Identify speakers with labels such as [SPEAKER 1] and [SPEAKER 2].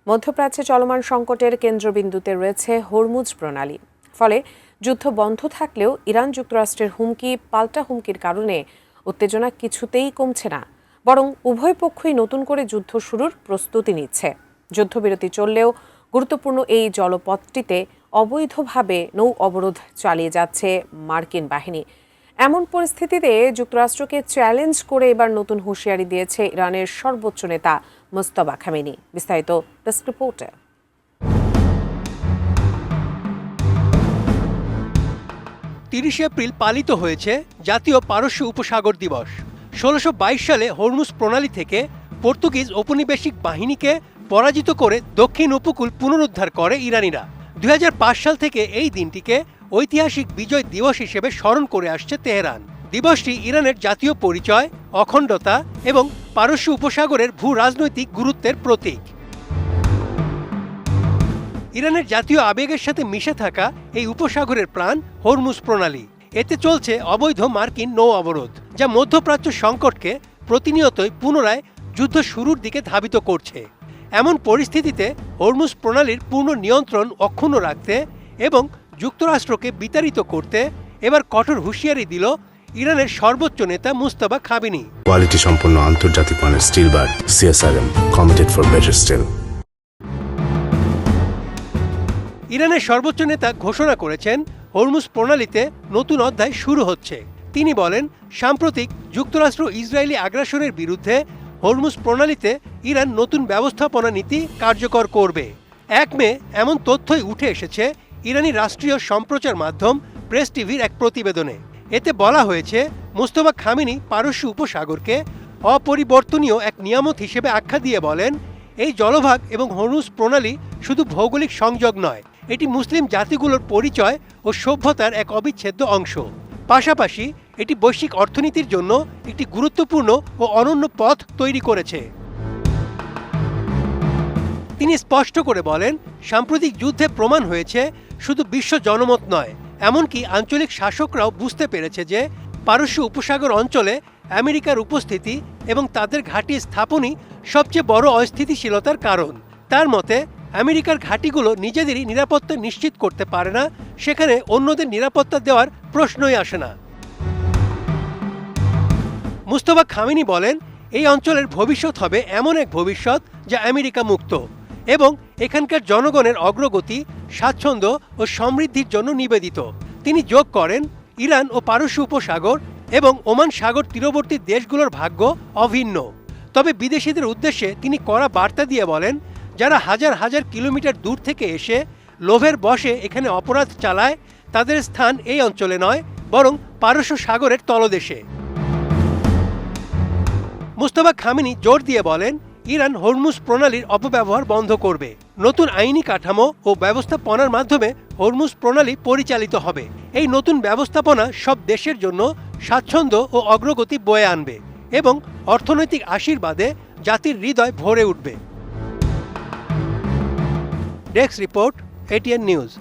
[SPEAKER 1] মধ্যপ্রাচ্যে চলমান সংকটের কেন্দ্রবিন্দুতে রয়েছে হরমুজ প্রণালী। ফলে যুদ্ধ বন্ধ থাকলেও ইরান যুক্তরাষ্ট্রের হুমকি পাল্টা হুমকির কারণে উত্তেজনা কিছুতেই কমছে না, বরং উভয় পক্ষই নতুন করে যুদ্ধ শুরুর প্রস্তুতি নিচ্ছে। যুদ্ধবিরতি চললেও গুরুত্বপূর্ণ এই জলপথটিতে অবৈধভাবে নৌ অবরোধ চালিয়ে যাচ্ছে মার্কিন বাহিনী। এমন পরিস্থিতিতে যুক্তরাষ্ট্রকে চ্যালেঞ্জ করে এবার নতুন হুঁশিয়ারি দিয়েছে ইরানের সর্বোচ্চ নেতা মুজতবা খামেনি। বিস্তারিত ডেস্ক রিপোর্টে।
[SPEAKER 2] 30 এপ্রিল পালিত হয়েছে জাতীয় পারস্য উপসাগর দিবস। 1622 সালে হরমুজ প্রণালী থেকে পর্তুগিজ ঔপনিবেশিক বাহিনীকে পরাজিত করে দক্ষিণ উপকূল পুনরুদ্ধার করে ইরানিরা। 2005 সাল থেকে এই দিনটিকে ঐতিহাসিক বিজয় দিবস হিসেবে স্মরণ করে আসছে তেহরান। দিবসটি ইরানের জাতীয় পরিচয়, অখণ্ডতা এবং পারস্য উপসাগরের ভূ রাজনৈতিক গুরুত্বের প্রতীক। ইরানের জাতীয় আবেগের সাথে মিশে থাকা এই উপসাগরের প্রাণ হরমুজ প্রণালী। এতে চলছে অবৈধ মার্কিন নৌ অবরোধ, যা মধ্যপ্রাচ্য সংকটকে প্রতিনিয়তই পুনরায় যুদ্ধ শুরুর দিকে ধাবিত করছে। এমন পরিস্থিতিতে হরমুজ প্রণালীর পূর্ণ নিয়ন্ত্রণ অক্ষুণ্ণ রাখতে এবং যুক্তরাষ্ট্রকে বিতাড়িত করতে এবার কঠোর হুঁশিয়ারি দিল ইরানের সর্বোচ্চ নেতা মুজতবা খামেনি।
[SPEAKER 3] কোয়ালিটি সম্পন্ন আন্তর্জাতিক মানের still bar CSRM, committed for better still.
[SPEAKER 2] ইরানের সর্বোচ্চ নেতা ঘোষণা করেছেন হরমুজ প্রণালীতে নতুন অধ্যায় শুরু হচ্ছে। তিনি বলেন, সাম্প্রতিক যুক্তরাষ্ট্র ইসরায়েলি আগ্রাসনের বিরুদ্ধে হরমুজ প্রণালীতে ইরান নতুন ব্যবস্থাপনা নীতি কার্যকর করবে। 1 মে এমন তথ্যই উঠে এসেছে ইরানি রাষ্ট্রীয় সম্প্রচার মাধ্যম প্রেস টিভির এক প্রতিবেদনে। এতে বলা হয়েছে, মুজতবা খামেনি পারস্য উপসাগরকে অপরিবর্তনীয় এক নিয়ামত হিসেবে আখ্যা দিয়ে বলেন, এই জলভাগ এবং হরমুজ প্রণালী শুধু ভৌগোলিক সংযোগ নয়, এটি মুসলিম জাতিগুলোর পরিচয় ও সভ্যতার এক অবিচ্ছেদ্য অংশ। পাশাপাশি এটি বৈশ্বিক অর্থনীতির জন্য একটি গুরুত্বপূর্ণ ও অনন্য পথ তৈরি করেছে। তিনি স্পষ্ট করে বলেন, সাম্প্রতিক যুদ্ধে প্রমাণ হয়েছে শুধু বিশ্ব জনমত নয়, এমনকি আঞ্চলিক শাসকরাও বুঝতে পেরেছে যে পারস্য উপসাগর অঞ্চলে আমেরিকার উপস্থিতি এবং তাদের ঘাঁটি স্থাপনই সবচেয়ে বড় অস্থিতিশীলতার কারণ। তার মতে, আমেরিকার ঘাঁটিগুলো নিজেদেরই নিরাপত্তা নিশ্চিত করতে পারে না, সেখানে অন্যদের নিরাপত্তা দেওয়ার প্রশ্নই আসে না। মুজতবা খামেনি বলেন, এই অঞ্চলের ভবিষ্যৎ হবে এমন এক ভবিষ্যৎ যা আমেরিকা মুক্ত এবং এখানকার জনগণের অগ্রগতি, স্বাচ্ছন্দ্য ও সমৃদ্ধির জন্য নিবেদিত। তিনি যোগ করেন, ইরান ও পারস্য উপসাগর এবং ওমান সাগর তীরবর্তী দেশগুলোর ভাগ্য অভিন্ন। তবে বিদেশিদের উদ্দেশ্যে তিনি কড়া বার্তা দিয়ে বলেন, যারা হাজার হাজার কিলোমিটার দূর থেকে এসে লোভের বশে এখানে অপরাধ চালায়, তাদের স্থান এই অঞ্চলে নয়, বরং পারস্য সাগরের তলদেশে। মুজতবা খামেনি জোর দিয়ে বলেন, ইরান হরমুজ প্রণালীর অপব্যবহার বন্ধ করবে। নতুন আইনি কাঠামো ও ব্যবস্থাপনার মাধ্যমে হরমুজ প্রণালী পরিচালিত হবে। এই নতুন ব্যবস্থাপনা সব দেশের জন্য স্বাচ্ছন্দ্য ও অগ্রগতি বয়ে আনবে এবং অর্থনৈতিক আশীর্বাদে জাতির হৃদয় ভরে উঠবে। Desk report, ATN news.